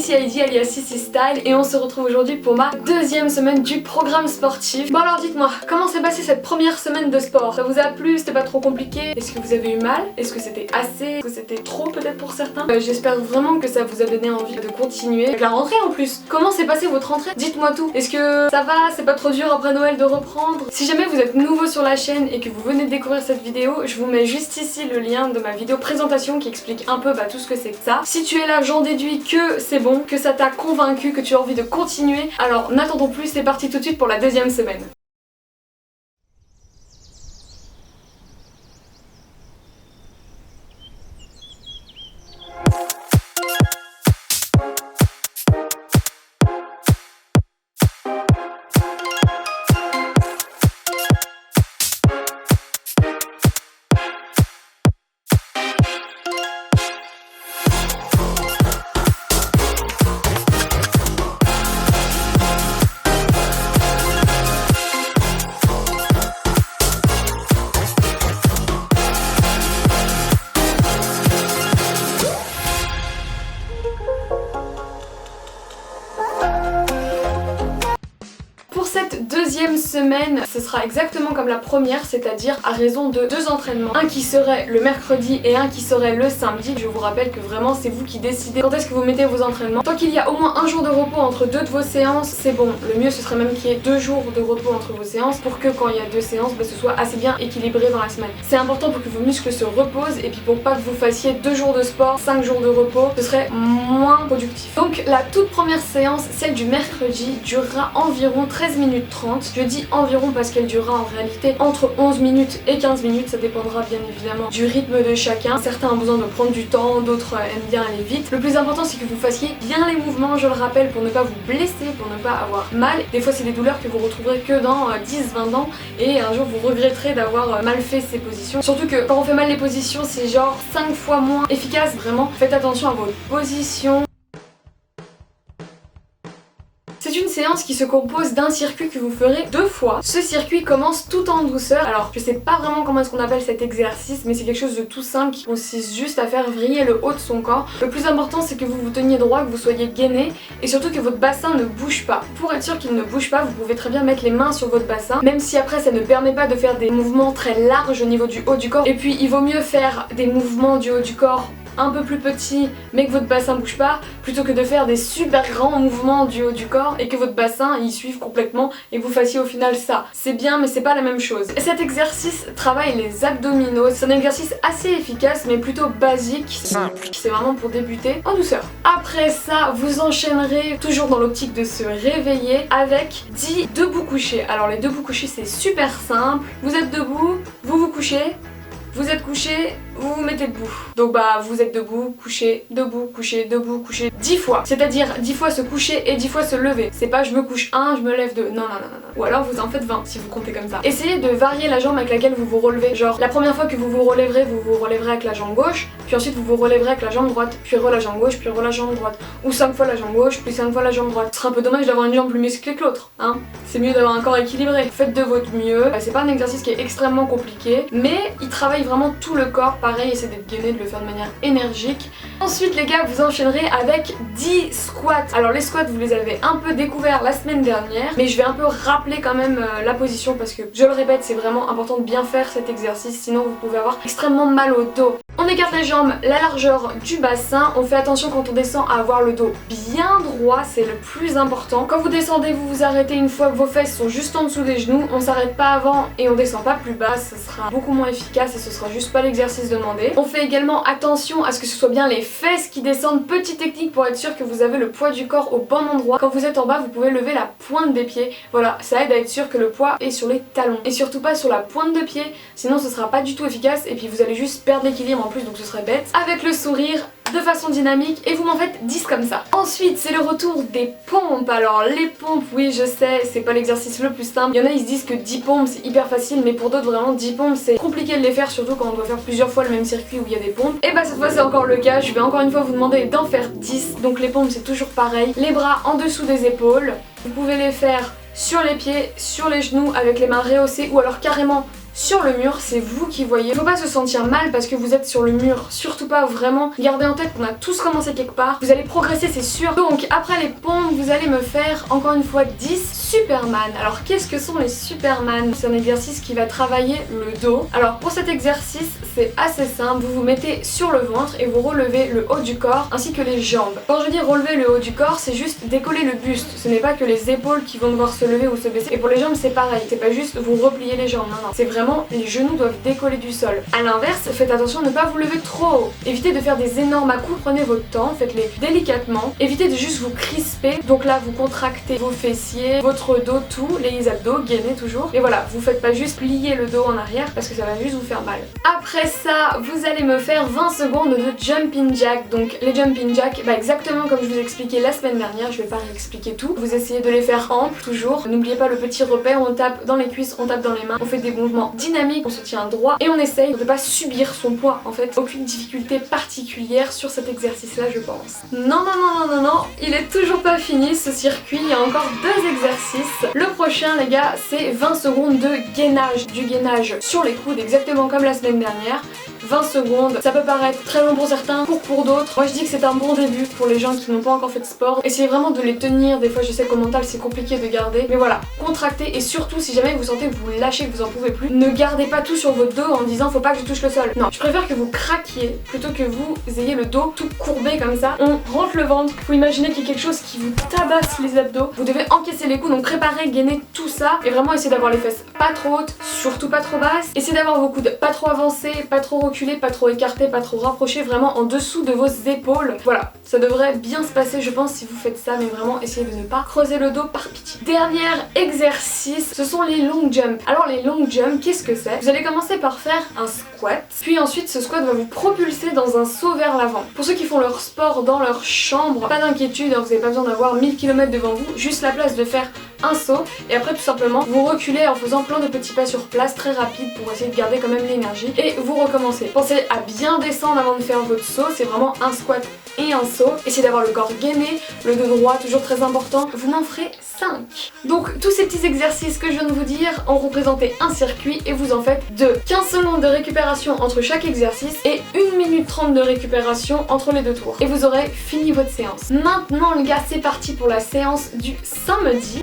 ici Heidi alias Sissi Style et on se retrouve aujourd'hui pour ma deuxième semaine du programme sportif. Bon alors dites-moi, comment s'est passée cette première semaine de sport? Ça vous a plu? C'était pas trop compliqué? Est-ce que vous avez eu mal? Est-ce que c'était assez? Est-ce que c'était trop peut-être pour certains? J'espère vraiment que ça vous a donné envie de continuer. Avec la rentrée en plus, comment s'est passée votre rentrée? Dites-moi tout. Est-ce que ça va? C'est pas trop dur après Noël de reprendre? Si jamais vous êtes nouveau sur la chaîne et que vous venez de découvrir cette vidéo, je vous mets juste ici le lien de ma vidéo présentation qui explique un peu tout ce que c'est que ça. Si tu es là, j'en déduis que c'est bon, que ça t'a convaincu, que tu as envie de continuer. Alors n'attendons plus, c'est parti tout de suite pour la deuxième semaine. Cette deuxième semaine, ce sera exactement comme la première, c'est-à-dire à raison de 2 entraînements. Un qui serait le mercredi et un qui serait le samedi. Je vous rappelle que vraiment c'est vous qui décidez quand est-ce que vous mettez vos entraînements. Tant qu'il y a au moins un jour de repos entre 2 de vos séances, c'est bon. Le mieux ce serait même qu'il y ait 2 jours de repos entre vos séances pour que quand il y a 2 séances, ce soit assez bien équilibré dans la semaine. C'est important pour que vos muscles se reposent et puis pour pas que vous fassiez 2 jours de sport, 5 jours de repos, ce serait moins productif. Donc la toute première séance, celle du mercredi, durera environ 13 minutes 30. Je dis environ parce qu'elle durera en réalité entre 11 minutes et 15 minutes, ça dépendra bien évidemment du rythme de chacun. Certains ont besoin de prendre du temps, d'autres aiment bien aller vite. Le plus important c'est que vous fassiez bien les mouvements, je le rappelle, pour ne pas vous blesser, pour ne pas avoir mal. Des fois c'est des douleurs que vous retrouverez que dans 10-20 ans et un jour vous regretterez d'avoir mal fait ces positions. Surtout que quand on fait mal les positions, c'est genre 5 fois moins efficace, vraiment. Faites attention à votre position. C'est une séance qui se compose d'un circuit que vous ferez 2 fois. Ce circuit commence tout en douceur. Alors je sais pas vraiment comment est-ce qu'on appelle cet exercice, mais c'est quelque chose de tout simple qui consiste juste à faire vriller le haut de son corps. Le plus important c'est que vous vous teniez droit, que vous soyez gainé et surtout que votre bassin ne bouge pas. Pour être sûr qu'il ne bouge pas, vous pouvez très bien mettre les mains sur votre bassin, même si après ça ne permet pas de faire des mouvements très larges au niveau du haut du corps. Et puis il vaut mieux faire des mouvements du haut du corps un peu plus petit mais que votre bassin bouge pas plutôt que de faire des super grands mouvements du haut du corps et que votre bassin y suive complètement et que vous fassiez au final ça. C'est bien mais c'est pas la même chose. Et cet exercice travaille les abdominaux. C'est un exercice assez efficace mais plutôt basique. Simple. C'est vraiment pour débuter en douceur. Après ça, vous enchaînerez toujours dans l'optique de se réveiller avec 10 debout couchés. Alors les debout couchés c'est super simple. Vous êtes debout, vous vous couchez. Vous êtes couché, vous vous mettez debout. Donc vous êtes debout, couché, debout, couché, debout, couché 10 fois. C'est-à-dire 10 fois se coucher et 10 fois se lever. C'est pas je me couche 1, je me lève 2. Non. Ou alors vous en faites 20 si vous comptez comme ça. Essayez de varier la jambe avec laquelle vous vous relevez. Genre la première fois que vous vous relèverez avec la jambe gauche, puis ensuite vous vous relèverez avec la jambe droite, puis la jambe gauche, puis la jambe droite. Ou 5 fois la jambe gauche, puis 5 fois la jambe droite. Ce serait un peu dommage d'avoir une jambe plus musclée que l'autre, hein. C'est mieux d'avoir un corps équilibré. Faites de votre mieux. C'est pas un exercice qui est extrêmement compliqué, mais il travaille vraiment tout le corps. Pareil, essayez d'être gainé, de le faire de manière énergique. Ensuite les gars, vous enchaînerez avec 10 squats. Alors les squats vous les avez un peu découverts la semaine dernière, mais je vais un peu rappeler quand même la position parce que je le répète, c'est vraiment important de bien faire cet exercice, sinon vous pouvez avoir extrêmement mal au dos. On écarte les jambes, la largeur du bassin, on fait attention quand on descend à avoir le dos bien droit, c'est le plus important. Quand vous descendez, vous vous arrêtez une fois que vos fesses sont juste en dessous des genoux, on s'arrête pas avant et on descend pas plus bas, ce sera beaucoup moins efficace et ce sera juste pas l'exercice demandé. On fait également attention à ce que ce soit bien les fesses qui descendent. Petite technique pour être sûr que vous avez le poids du corps au bon endroit. Quand vous êtes en bas, vous pouvez lever la pointe des pieds. Voilà, ça aide à être sûr que le poids est sur les talons. Et surtout pas sur la pointe de pied, sinon ce sera pas du tout efficace et puis vous allez juste perdre l'équilibre en plus, donc ce serait bête. Avec le sourire, de façon dynamique et vous m'en faites 10 comme ça. Ensuite c'est le retour des pompes. Alors les pompes, oui je sais, c'est pas l'exercice le plus simple. Il y en a ils se disent que 10 pompes c'est hyper facile, mais pour d'autres vraiment 10 pompes c'est compliqué de les faire, surtout quand on doit faire plusieurs fois le même circuit où il y a des pompes. Et cette fois c'est encore le cas, je vais encore une fois vous demander d'en faire 10. Donc les pompes c'est toujours pareil, les bras en dessous des épaules. Vous pouvez les faire sur les pieds, sur les genoux avec les mains rehaussées ou alors carrément sur le mur, c'est vous qui voyez. Faut pas se sentir mal parce que vous êtes sur le mur, surtout pas, vraiment. Gardez en tête qu'on a tous commencé quelque part. Vous allez progresser, c'est sûr. Donc après les pompes, vous allez me faire encore une fois 10 Superman. Alors qu'est-ce que sont les Superman? C'est un exercice qui va travailler le dos. Alors pour cet exercice, c'est assez simple. Vous vous mettez sur le ventre et vous relevez le haut du corps ainsi que les jambes. Quand je dis relever le haut du corps, c'est juste décoller le buste. Ce n'est pas que les épaules qui vont devoir se lever ou se baisser. Et pour les jambes, c'est pareil. C'est pas juste vous replier les jambes. Non, non. C'est vraiment les genoux doivent décoller du sol. A l'inverse, faites attention à ne pas vous lever trop haut. Évitez de faire des énormes à-coups. Prenez votre temps. Faites-les délicatement. Évitez de juste vous crisper. Donc là, vous contractez vos fessiers, votre dos, tout, les abdos, gainez toujours. Et voilà, vous faites pas juste plier le dos en arrière parce que ça va juste vous faire mal. Après ça, vous allez me faire 20 secondes de jumping jack. Donc les jumping jack, exactement comme je vous ai expliqué la semaine dernière, je vais pas réexpliquer tout. Vous essayez de les faire amples toujours. N'oubliez pas le petit repère, on tape dans les cuisses, on tape dans les mains, on fait des mouvements dynamiques, on se tient droit et on essaye de pas subir son poids en fait. Aucune difficulté particulière sur cet exercice là, je pense. Non, il est toujours pas fini ce circuit, il y a encore 2 exercices. Le prochain les gars, c'est 20 secondes de gainage, du gainage sur les coudes exactement comme la semaine dernière. 20 secondes, ça peut paraître très long pour certains, court pour d'autres. Moi je dis que c'est un bon début pour les gens qui n'ont pas encore fait de sport. Essayez vraiment de les tenir, des fois je sais qu'au mental c'est compliqué de garder. Mais voilà, contractez et surtout si jamais vous sentez que vous lâchez, que vous en pouvez plus, ne gardez pas tout sur votre dos en disant faut pas que je touche le sol. Non, je préfère que vous craquiez plutôt que vous ayez le dos tout courbé comme ça. On rentre le ventre, faut imaginer qu'il y a quelque chose qui vous tabasse les abdos. Vous devez encaisser les coudes, donc préparez, gainez tout ça. Et vraiment essayez d'avoir les fesses pas trop hautes, surtout pas trop basses. Essayez d'avoir vos coudes pas trop avancés, pas trop reculés, pas trop écartés, pas trop rapprochés, vraiment en dessous de vos épaules. Voilà, ça devrait bien se passer je pense si vous faites ça, mais vraiment essayez de ne pas creuser le dos par pitié. Dernier exercice, ce sont les long jumps. Alors les long jumps, qu'est-ce que c'est? Vous allez commencer par faire un squat, puis ensuite ce squat va vous propulser dans un saut vers l'avant. Pour ceux qui font leur sport dans leur chambre, pas d'inquiétude, hein, vous n'avez pas besoin d'avoir 1000 km devant vous, juste la place de faire un saut et après tout simplement vous reculez en faisant plein de petits pas sur place très rapides pour essayer de garder quand même l'énergie et vous recommencez. Pensez à bien descendre avant de faire votre saut, c'est vraiment un squat et un saut. Essayez d'avoir le corps gainé, le dos droit, toujours très important. Vous m'en ferez 5. Donc tous ces petits exercices que je viens de vous dire ont représenté un circuit et vous en faites 2. 15 secondes de récupération entre chaque exercice et 1 minute 30 de récupération entre les 2 tours. Et vous aurez fini votre séance. Maintenant les gars, c'est parti pour la séance du samedi.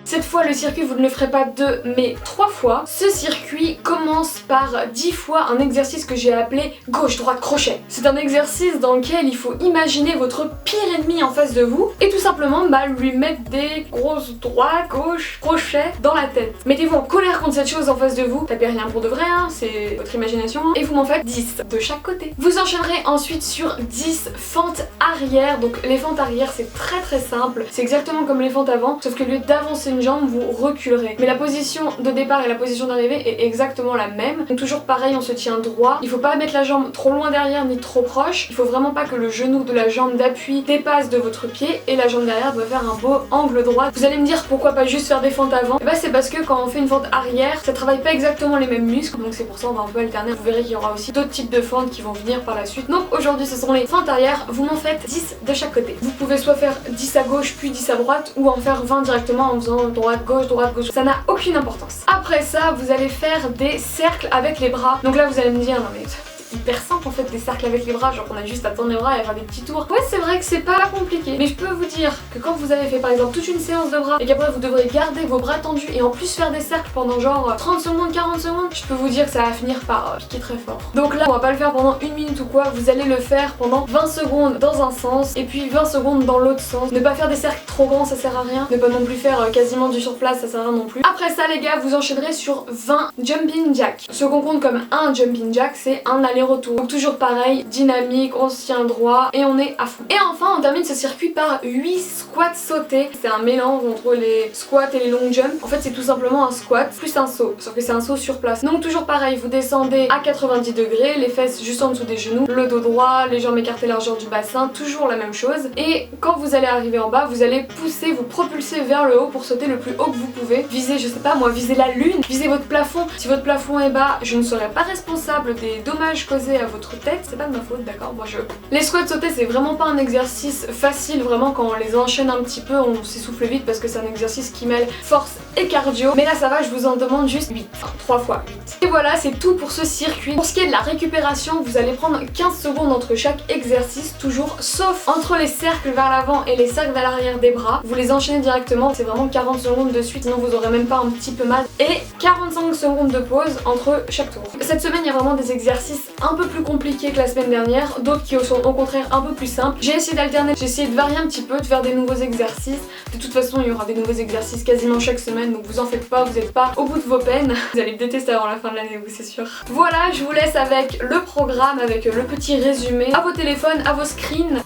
Cette fois le circuit vous ne le ferez pas 2 mais 3 fois. Ce circuit commence par 10 fois un exercice que j'ai appelé gauche droite crochet. C'est un exercice dans lequel il faut imaginer votre pire ennemi en face de vous et tout simplement lui mettre des grosses droites, gauche, crochet dans la tête. Mettez-vous en colère contre cette chose en face de vous, tapez rien pour de vrai, hein, c'est votre imagination, hein, et vous m'en faites 10 de chaque côté. Vous enchaînerez ensuite sur 10 fentes arrière. Donc les fentes arrière c'est très simple, c'est exactement comme les fentes avant, sauf que au lieu d'avancer une jambe, vous reculerez. Mais la position de départ et la position d'arrivée est exactement la même. Donc toujours pareil, on se tient droit. Il faut pas mettre la jambe trop loin derrière ni trop proche. Il faut vraiment pas que le genou de la jambe d'appui dépasse de votre pied et la jambe derrière doit faire un beau angle droit. Vous allez me dire pourquoi pas juste faire des fentes avant? Et c'est parce que quand on fait une fente arrière, ça travaille pas exactement les mêmes muscles. Donc c'est pour ça on va un peu alterner. Vous verrez qu'il y aura aussi d'autres types de fentes qui vont venir par la suite. Donc aujourd'hui ce sont les fentes arrière. Vous m'en faites 10 de chaque côté. Vous pouvez soit faire 10 à gauche puis 10 à droite ou en faire 20 directement en faisant droite, gauche, ça n'a aucune importance. Après ça, vous allez faire des cercles avec les bras. Donc là, vous allez me dire, non mais c'est hyper simple en fait, des cercles avec les bras, genre on a juste à tendre les bras et à faire des petits tours. Ouais, c'est vrai que c'est pas compliqué, mais je peux vous dire que quand vous avez fait par exemple toute une séance de bras et qu'après vous devrez garder vos bras tendus et en plus faire des cercles pendant genre 30 secondes, 40 secondes, je peux vous dire que ça va finir par piquer très fort. Donc là, on va pas le faire pendant 1 minute ou quoi, vous allez le faire pendant 20 secondes dans un sens et puis 20 secondes dans l'autre sens. Ne pas faire des cercles trop grands, ça sert à rien. Ne pas non plus faire quasiment du surplace, ça sert à rien non plus. Après ça les gars, vous enchaînerez sur 20 jumping jacks. Ce qu'on compte comme un jumping jack, c'est un aller-retour. Donc toujours pareil, dynamique, on se tient droit et on est à fond. Et enfin on termine ce circuit par 8 squats sautés. C'est un mélange entre les squats et les long jumps. En fait c'est tout simplement un squat plus un saut, sauf que c'est un saut sur place. Donc toujours pareil, vous descendez à 90 degrés, les fesses juste en dessous des genoux, le dos droit, les jambes écartées largeur du bassin, toujours la même chose. Et quand vous allez arriver en bas, vous allez pousser, vous propulser vers le haut pour sauter le plus haut que vous pouvez. Visez, je sais pas moi, visez la lune, visez votre plafond. Si votre plafond est bas, je ne serai pas responsable des dommages posé à votre tête, c'est pas de ma faute, d'accord, moi je... Les squats sautés c'est vraiment pas un exercice facile, vraiment quand on les enchaîne un petit peu on s'essouffle vite parce que c'est un exercice qui mêle force et cardio, mais là ça va, je vous en demande juste 8, enfin 3 fois 8. Et voilà, c'est tout pour ce circuit. Pour ce qui est de la récupération, vous allez prendre 15 secondes entre chaque exercice, toujours, sauf entre les cercles vers l'avant et les cercles vers l'arrière des bras. Vous les enchaînez directement, c'est vraiment 40 secondes de suite, sinon vous aurez même pas un petit peu mal. Et 45 secondes de pause entre chaque tour. Cette semaine, il y a vraiment des exercices un peu plus compliqués que la semaine dernière, d'autres qui sont au contraire un peu plus simples. J'ai essayé d'alterner, j'ai essayé de varier un petit peu, de faire des nouveaux exercices. De toute façon, il y aura des nouveaux exercices quasiment chaque semaine, donc vous en faites pas, vous n'êtes pas au bout de vos peines. Vous allez me détester avant la fin de l'année, vous, c'est sûr. Voilà, je vous laisse avec le programme, avec le petit résumé, à vos téléphones, à vos screens.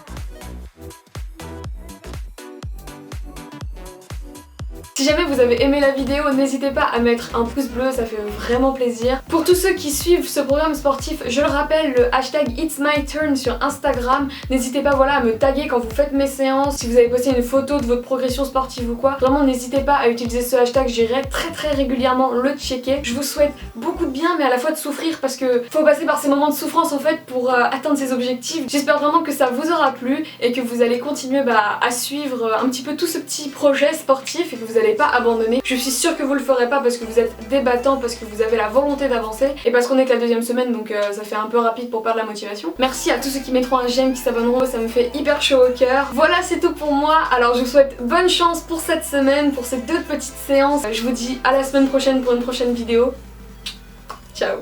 Si jamais vous avez aimé la vidéo, n'hésitez pas à mettre un pouce bleu, ça fait vraiment plaisir. Pour tous ceux qui suivent ce programme sportif, je le rappelle, le hashtag It's My Turn sur Instagram. N'hésitez pas à me taguer quand vous faites mes séances, si vous avez posté une photo de votre progression sportive ou quoi. Vraiment n'hésitez pas à utiliser ce hashtag, j'irai très régulièrement le checker. Je vous souhaite beaucoup de bien mais à la fois de souffrir parce que faut passer par ces moments de souffrance en fait pour atteindre ses objectifs. J'espère vraiment que ça vous aura plu et que vous allez continuer à suivre un petit peu tout ce petit projet sportif et que vous allez pas abandonner. Je suis sûre que vous le ferez pas parce que vous êtes débattant, parce que vous avez la volonté d'avancer et parce qu'on est que la deuxième semaine donc ça fait un peu rapide pour perdre la motivation. Merci à tous ceux qui mettront un j'aime, qui s'abonneront, ça me fait hyper chaud au cœur. Voilà, c'est tout pour moi. Alors je vous souhaite bonne chance pour cette semaine, pour ces 2 petites séances. Je vous dis à la semaine prochaine pour une prochaine vidéo. Ciao.